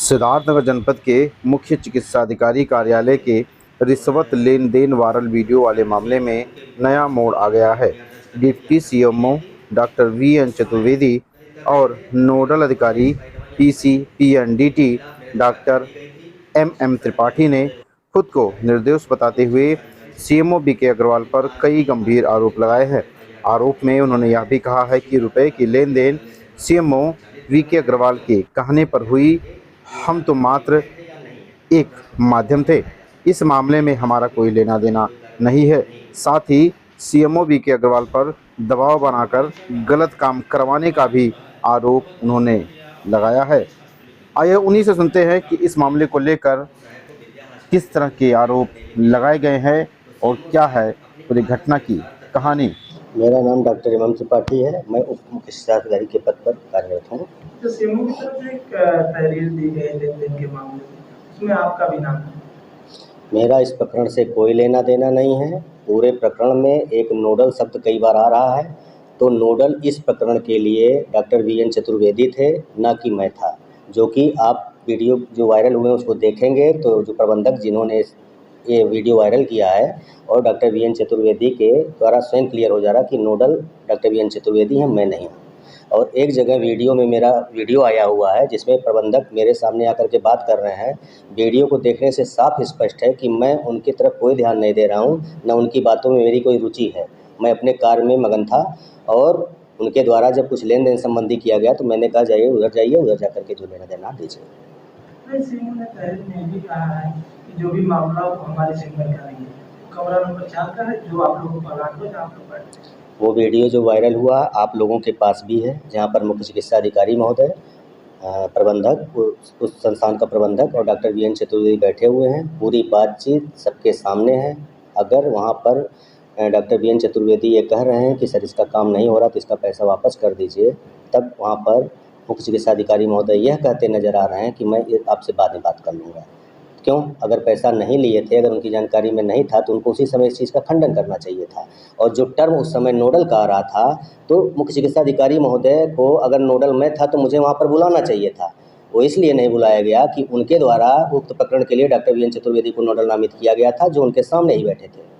सिद्धार्थनगर जनपद के मुख्य चिकित्साधिकारी कार्यालय के रिश्वत लेन देन वायरल वीडियो वाले मामले में नया मोड़ आ गया है। Deputy CMO doctor VN Chaturvedi और नोडल अधिकारी पीसीपीएनडीटी डॉक्टर एमएम त्रिपाठी ने खुद को निर्दोष बताते हुए सीएमओ बीके अग्रवाल पर कई गंभीर आरोप लगाए हैं। आरोप में उन्होंने यह भी कहा है कि रुपए की लेन देन सीएमओ वीके अग्रवाल के कहने पर हुई, हम तो मात्र एक माध्यम थे। इस मामले में हमारा कोई लेना देना नहीं है। साथ ही सीएमओ बीके अग्रवाल पर दबाव बनाकर गलत काम करवाने का भी आरोप उन्होंने लगाया है। आइए उन्हीं से सुनते हैं कि इस मामले को लेकर किस तरह के आरोप लगाए गए हैं और क्या है पूरी घटना की कहानी। मेरा नाम डॉक्टर एमएम त्रिपाठी है। मैं उप मुख्य शिक्षाधिकारी के पद पर कार्यरत हूँ। तो सीएमओ की तरफ से एक तहरीर दी गई लेन-देन के मामले में, उसमें आपका भी नाम है। मेरा इस प्रकरण से कोई लेना देना नहीं है। पूरे प्रकरण में एक नोडल शब्द कई बार आ रहा है, तो नोडल इस प्रकरण के लिए डॉक्टर वीएन चतुर्वेदी थे, ना कि मैं था। जो कि आप वीडियो जो वायरल हुए उसको देखेंगे तो जो प्रबंधक जिन्होंने ये वीडियो वायरल किया है और डॉक्टर वीएन चतुर्वेदी के द्वारा स्वयं क्लियर हो जा रहा कि नोडल डॉक्टर वीएन चतुर्वेदी हैं, मैं नहीं हूँ। और एक जगह वीडियो में मेरा वीडियो आया हुआ है जिसमें प्रबंधक मेरे सामने आकर के बात कर रहे हैं। वीडियो को देखने से साफ स्पष्ट है कि मैं उनकी तरफ कोई ध्यान नहीं दे रहा हूँ, न उनकी बातों में मेरी कोई रुचि है। मैं अपने कार्य में मगन था और उनके द्वारा जब कुछ लेन देन संबंधी किया गया तो मैंने कहा जाइए, उधर जा करके जो लेना देना दीजिए। सीएमओ ने तहरीर में भी कहा है कि जो भी मामला हो हमारे चैम्बर का नहीं है, कमरा नंबर 4 का है, जो आप लोगों को अलॉट हो जहाँ पर बैठे। वो वीडियो जो वायरल हुआ आप लोगों के पास भी है, जहाँ पर मुख्य चिकित्सा अधिकारी महोदय, प्रबंधक, उस संस्थान का प्रबंधक और डॉक्टर वीएन चतुर्वेदी बैठे हुए हैं। पूरी बातचीत सबके सामने है। अगर वहाँ पर डॉक्टर वीएन चतुर्वेदी ये कह रहे हैं कि सर इसका काम नहीं हो रहा तो इसका पैसा वापस कर दीजिए, तब वहाँ पर मुख्य चिकित्सा अधिकारी महोदय यह कहते नज़र आ रहे हैं कि मैं आपसे बाद में बात कर लूँगा। क्यों? अगर पैसा नहीं लिए थे, अगर उनकी जानकारी में नहीं था तो उनको उसी समय इस चीज़ का खंडन करना चाहिए था। और जो टर्म उस समय नोडल का आ रहा था, तो मुख्य चिकित्सा अधिकारी महोदय को अगर नोडल मैं था तो मुझे वहाँ पर बुलाना चाहिए था। वो इसलिए नहीं बुलाया गया कि उनके द्वारा उक्त प्रकरण के लिए डॉक्टर वीएन चतुर्वेदी को नोडल नामित किया गया था, जो उनके सामने ही बैठे थे।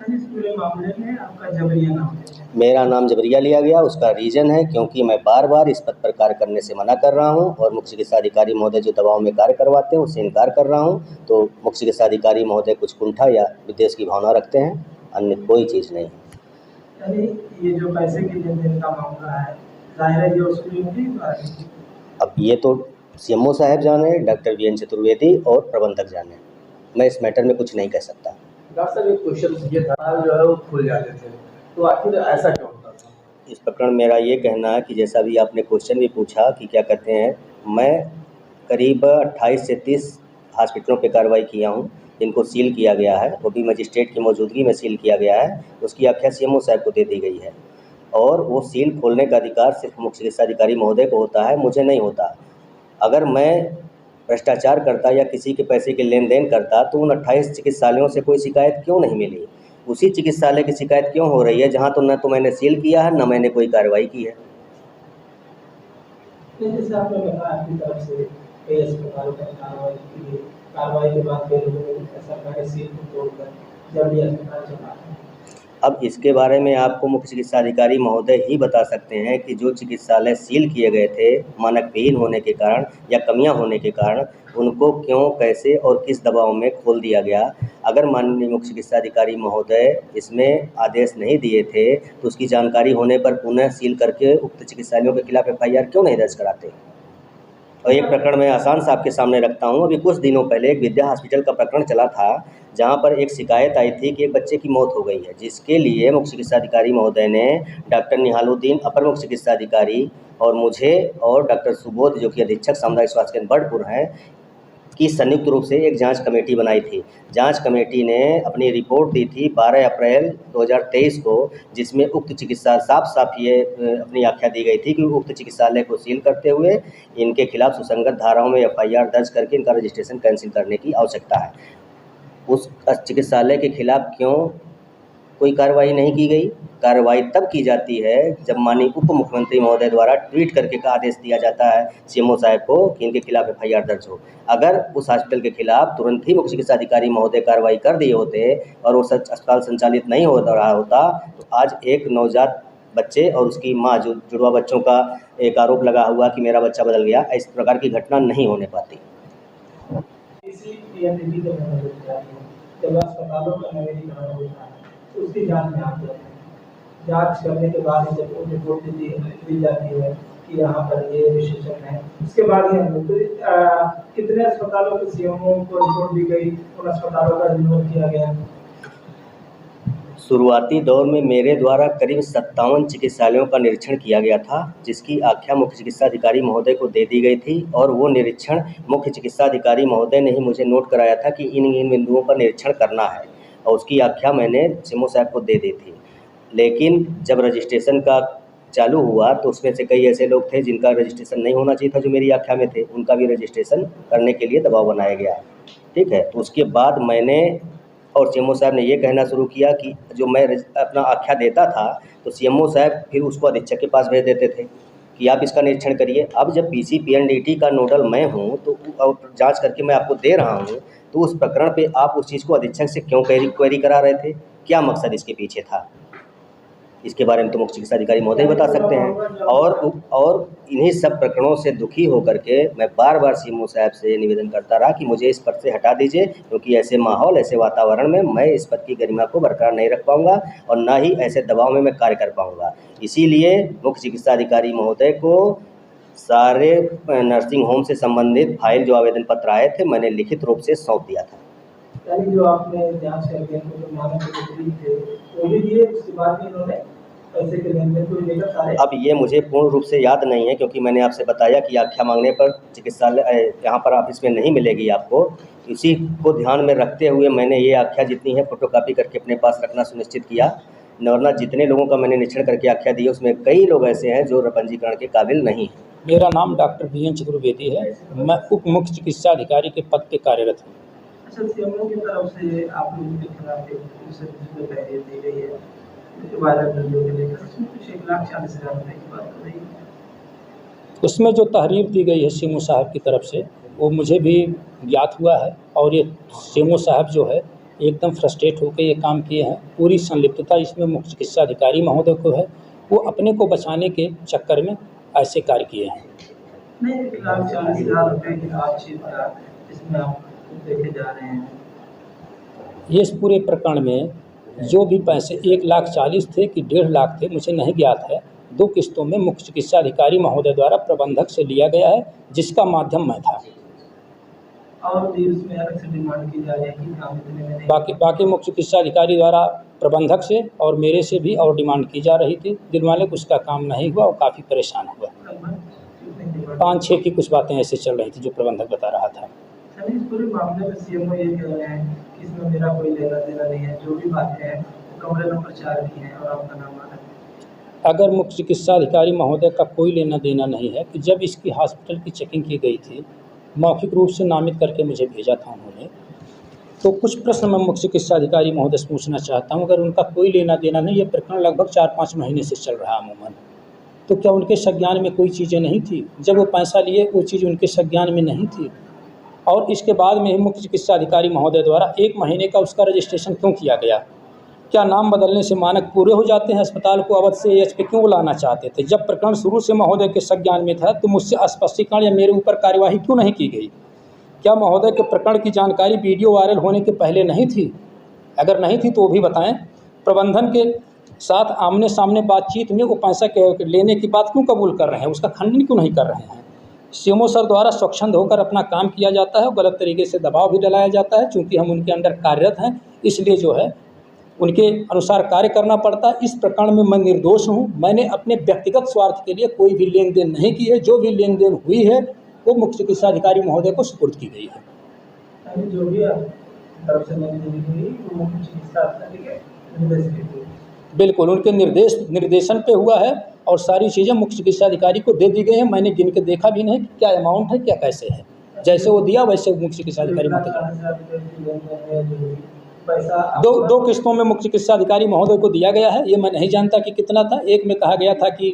इस पूरे मामले में आपका जबरिया नाम है। मेरा नाम जबरिया लिया गया। उसका रीज़न है क्योंकि मैं बार-बार इस पद पर कार्य करने से मना कर रहा हूं और मुख्य चिकित्सा अधिकारी महोदय जो दबाव में कार्य करवाते हैं उससे इनकार कर रहा हूं। तो मुख्य चिकित्सा अधिकारी महोदय कुछ कुंठा या विद्वेष की भावना रखते हैं, अन्य कोई चीज़ नहीं। यानी ये जो पैसे के लेन-देन का मामला है, ज़ाहिर है ये वसूली होगी बाहर। अब ये तो सीएमओ साहब जाने, डॉक्टर वीएन चतुर्वेदी और प्रबंधक जाने। मैं इस मैटर में कुछ नहीं कह सकता। डॉक्टर साहब एक क्वेश्चन ये था जो है वो खुल जाते थे, तो आखिर ऐसा क्यों होता था? इस प्रकरण मेरा ये कहना है कि जैसा भी आपने क्वेश्चन भी पूछा कि क्या कहते हैं, मैं करीब 28 से 30 हॉस्पिटलों पे कार्रवाई किया हूँ, जिनको सील किया गया है, वो भी मजिस्ट्रेट की मौजूदगी में सील किया गया है। उसकी आख्या सीएमओ साहब को दे दी गई है और वो सील खोलने का अधिकार सिर्फ मुख्य चिकित्सा अधिकारी महोदय को होता है, मुझे नहीं होता। अगर मैं भ्रष्टाचार करता या किसी के पैसे के लेन देन करता तो उन 28 चिकित्सालयों से कोई शिकायत क्यों नहीं मिली? उसी चिकित्सालय की शिकायत क्यों हो रही है जहां तो न तो मैंने सील किया है, न मैंने कोई कार्रवाई की है। जैसे आपने बताया आपकी तरफ से कई अस्पतालों पर कार्रवाई की गई, कार्रवाई के बाद कई लोगों ने सरकारी सील को तोड़कर जबरी अस्पताल चला है। अब इसके बारे में आपको मुख्य चिकित्सा अधिकारी महोदय ही बता सकते हैं कि जो चिकित्सालय सील किए गए थे मानकविहीन होने के कारण या कमियां होने के कारण, उनको क्यों, कैसे और किस दबाव में खोल दिया गया। अगर माननीय मुख्य चिकित्सा अधिकारी महोदय इसमें आदेश नहीं दिए थे तो उसकी जानकारी होने पर पुनः सील करके उक्त चिकित्सालयों के खिलाफ एफआईआर क्यों नहीं दर्ज कराते। और एक प्रकरण मैं आसान से आपके सामने रखता हूँ। अभी कुछ दिनों पहले एक विद्या हॉस्पिटल का प्रकरण चला था, जहाँ पर एक शिकायत आई थी कि एक बच्चे की मौत हो गई है, जिसके लिए मुख्य चिकित्सा अधिकारी महोदय ने डॉक्टर निहालुद्दीन अपर मुख्य चिकित्सा अधिकारी और मुझे और डॉक्टर सुबोध जो कि अधीक्षक सामुदायिक स्वास्थ्य केंद्र बर्डपुर हैं की संयुक्त रूप से एक जांच कमेटी बनाई थी। जांच कमेटी ने अपनी रिपोर्ट दी थी 12 अप्रैल 2023 को, जिसमें उक्त चिकित्सा साफ ये अपनी आख्या दी गई थी कि उक्त चिकित्सालय को सील करते हुए इनके खिलाफ सुसंगत धाराओं में एफआईआर दर्ज करके इनका रजिस्ट्रेशन कैंसिल करने की आवश्यकता है। उस चिकित्सालय के खिलाफ क्यों कोई कार्रवाई नहीं की गई। कार्रवाई तब की जाती है जब माननीय उप मुख्यमंत्री महोदय द्वारा ट्वीट करके का आदेश दिया जाता है सीएमओ साहब को कि इनके खिलाफ एफआईआर दर्ज हो। अगर उस हॉस्पिटल के खिलाफ तुरंत ही मुख्य चिकित्सा अधिकारी महोदय कार्रवाई कर दिए होते और वो अस्पताल संचालित नहीं हो रहा होता तो आज एक नवजात बच्चे और उसकी माँ जो जुड़वा बच्चों का एक आरोप लगा हुआ कि मेरा बच्चा बदल गया, इस प्रकार की घटना नहीं होने पाती। इसी पीएनडीटी के मैंने बताया जब अस्पतालों का नवीनीकरण होता है तो उसकी जांच में आते हैं। जांच करने के बाद जब वो रिपोर्ट दी जाती है कि यहाँ पर ये विशेषज्ञ है, उसके बाद ही हम तो कितने अस्पतालों के सीएमओ को रिपोर्ट दी गई, उन अस्पतालों का रिपोर्ट किया गया। शुरुआती दौर में मेरे द्वारा करीब 57 चिकित्सालयों का निरीक्षण किया गया था, जिसकी आख्या मुख्य चिकित्सा अधिकारी महोदय को दे दी गई थी और वो निरीक्षण मुख्य चिकित्सा अधिकारी महोदय ने ही मुझे नोट कराया था कि इन बिंदुओं पर निरीक्षण करना है और उसकी आख्या मैंने सीएमओ साहब को दे दी थी। लेकिन जब रजिस्ट्रेशन का चालू हुआ तो उसमें से कई ऐसे लोग थे जिनका रजिस्ट्रेशन नहीं होना चाहिए था, जो मेरी आख्या में थे, उनका भी रजिस्ट्रेशन करने के लिए दबाव बनाया गया। ठीक है, तो उसके बाद मैंने और सीएमओ साहब ने ये कहना शुरू किया कि जो मैं अपना आख्या देता था तो सीएमओ साहब फिर उसको अधीक्षक के पास भेज देते थे कि आप इसका निरीक्षण करिए। अब जब पीसी पीएनडीटी का नोडल मैं हूँ तो जांच करके मैं आपको दे रहा हूँ, तो उस प्रकरण पे आप उस चीज़ को अधीक्षक से क्यों क्वेरी करा रहे थे, क्या मकसद इसके पीछे था, इसके बारे में तो मुख्य चिकित्सा अधिकारी महोदय बता सकते हैं। और इन्हीं सब प्रकरणों से दुखी होकर के मैं बार बार सीएमओ साहब से निवेदन करता रहा कि मुझे इस पद से हटा दीजिए, क्योंकि ऐसे माहौल, ऐसे वातावरण में मैं इस पद की गरिमा को बरकरार नहीं रख पाऊंगा और ना ही ऐसे दबाव में मैं कार्य कर पाऊंगा। इसीलिए मुख्य चिकित्सा अधिकारी महोदय को सारे नर्सिंग होम से संबंधित फाइल जो आवेदन पत्र आए थे मैंने लिखित रूप से सौंप दिया था। यानी जो आपने जांच करके जो मानक थे वो भी दिए, उसके बाद भी इन्होंने पैसे के लेन-देन को लेकर सारे। अब ये मुझे पूर्ण रूप से याद नहीं है, क्योंकि मैंने आपसे बताया कि आख्या मांगने पर चिकित्सालय यहाँ पर ऑफिस में नहीं मिलेगी आपको। इसी को ध्यान में रखते हुए मैंने ये आख्या जितनी है फोटोकॉपी करके अपने पास रखना सुनिश्चित किया। वरना जितने लोगों का मैंने निरीक्षण करके आख्या दी उसमें कई लोग ऐसे हैं जो पंजीकरण के काबिल नहीं हैं। मेरा नाम डॉक्टर VN चतुर्वेदी है। मैं उप मुख्य चिकित्सा अधिकारी के पद पे कार्यरत हूँ। अच्छा, सीएमओ की तरफ से आप लोगों के खिलाफ एक तहरीर दी गई है वायरल वीडियो को लेकर, उसमें कुछ 1,40,000 रुपये की बात हो रही है। उसमें जो तहरीर दी गई है सीएमओ साहब की तरफ से वो मुझे भी ज्ञात हुआ है और ये सीएमओ साहब जो है एकदम फ्रस्ट्रेट होकर ये काम किए हैं। पूरी संलिप्तता इसमें मुख्य चिकित्सा अधिकारी महोदय को है, वो अपने को बचाने के चक्कर में ऐसे कार्य किए हैं। नहीं, 1,40,000 रुपये की बातचीत का इसमें आप देखे जा रहे हैं। ये इस पूरे प्रकरण में जो भी पैसे 1,40,000 थे कि 1.5 लाख थे मुझे नहीं ज्ञात है। 2 किस्तों में मुख्य चिकित्सा अधिकारी महोदय द्वारा प्रबंधक से लिया गया है, जिसका माध्यम मैं था। और भी उसमें अलग से डिमांड की जा रही है कि काम इतने में नहीं। बाकी मुख्य चिकित्सा अधिकारी द्वारा प्रबंधक से और मेरे से भी और डिमांड की जा रही थी। दिलवाले को उसका काम नहीं हुआ और काफ़ी परेशान हुआ। 5-6 की कुछ बातें ऐसे चल रही थी जो प्रबंधक बता रहा था। इस पूरे मामले में सीएमओ ये कह रहे हैं कि इसमें मेरा कोई लेना देना नहीं है, जो भी बातें हैं कमरे नंबर 4 की हैं और आपका नाम आ रहा है। अगर मुख्य चिकित्सा अधिकारी महोदय का कोई लेना देना नहीं है कि जब इसकी हॉस्पिटल की चेकिंग की गई थी, मौखिक रूप से नामित करके मुझे भेजा था उन्होंने, तो कुछ प्रश्न मैं मुख्य चिकित्सा अधिकारी महोदय से पूछना चाहता हूँ। अगर उनका कोई लेना देना नहीं, ये प्रकरण लगभग 4-5 महीने से चल रहा अमूमन, तो क्या उनके संज्ञान में कोई चीज़ें नहीं थी? जब वो पैसा लिए वो चीज़ उनके संज्ञान में नहीं थी? और इसके बाद में मुख्य चिकित्सा अधिकारी महोदय द्वारा 1 महीने का उसका रजिस्ट्रेशन क्यों किया गया? क्या नाम बदलने से मानक पूरे हो जाते हैं? अस्पताल को अवध से AH पे क्यों बुलाना चाहते थे? जब प्रकरण शुरू से महोदय के संज्ञान में था तो मुझसे स्पष्टीकरण या मेरे ऊपर कार्यवाही क्यों नहीं की गई? क्या महोदय के प्रकरण की जानकारी वीडियो वायरल होने के पहले नहीं थी? अगर नहीं थी तो वो भी बताएं। प्रबंधन के साथ आमने सामने बातचीत में वो पैसा लेने की बात क्यों कबूल कर रहे हैं? उसका खंडन क्यों नहीं कर रहे हैं? सीएमओ सर द्वारा स्वच्छंद होकर अपना काम किया जाता है और गलत तरीके से दबाव भी डालाया जाता है। चूँकि हम उनके अंडर कार्यरत हैं, इसलिए जो है उनके अनुसार कार्य करना पड़ता है। इस प्रकरण में मैं निर्दोष हूँ। मैंने अपने व्यक्तिगत स्वार्थ के लिए कोई भी लेन देन नहीं की है। जो भी लेन देन हुई है वो मुख्य चिकित्सा अधिकारी महोदय को सुपुर्द की गई है। जो भी तरफ से लेन देन हुई वो मुख्य चिकित्सा अधिकारी के निर्देश पे हुई। बिल्कुल, उनके निर्देशन पे हुआ है और सारी चीज़ें मुख्य चिकित्सा अधिकारी को दे दी गई हैं। मैंने गिन के देखा भी नहीं क्या अमाउंट है, क्या कैसे है। जैसे वो दिया वैसे मुख्य चिकित्सा अधिकारी महोदय पैसा दो किस्तों में मुख्य चिकित्सा अधिकारी महोदय को दिया गया है। ये मैं नहीं जानता कि कितना था। एक में कहा गया था कि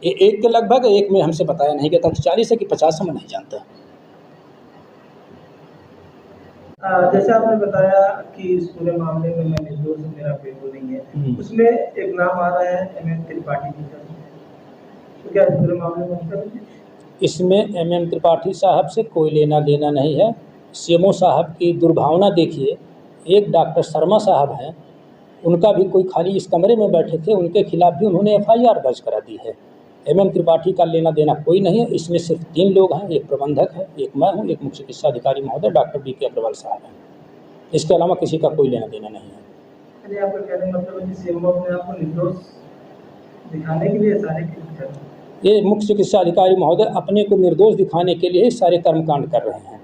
एक के लगभग, एक में हमसे बताया नहीं गया था कि 40 है कि 50 है, मैं नहीं जानता। जैसे आपने बताया कि इस पूरे मामले में मैं निर्दोष हूं, मेरा बिल्कुल नहीं है, उसमें एक नाम आ रहा है एमएम त्रिपाठी जी का, तो क्या इस पूरे मामले में उनका भी? इसमें एमएम त्रिपाठी साहब से कोई लेना देना नहीं है। सीएमओ साहब की दुर्भावना देखिए, एक डॉक्टर शर्मा साहब हैं, उनका भी कोई खाली इस कमरे में बैठे थे, उनके खिलाफ भी उन्होंने एफआईआर दर्ज करा दी है। एमएम त्रिपाठी का लेना देना कोई नहीं है। इसमें सिर्फ 3 लोग हैं, एक प्रबंधक है, एक मैं हूँ, एक मुख्य चिकित्सा अधिकारी महोदय डॉक्टर बीके अग्रवाल साहब हैं। इसके अलावा किसी का कोई लेना देना नहीं है। यानी आपका कहने का मतलब है कि सीएमओ अपने आप को निर्दोष दिखाने के लिए सारे काम कर रहे हैं। ये मुख्य चिकित्सा अधिकारी महोदय अपने को निर्दोष दिखाने के लिए सारे कर्मकांड कर रहे हैं।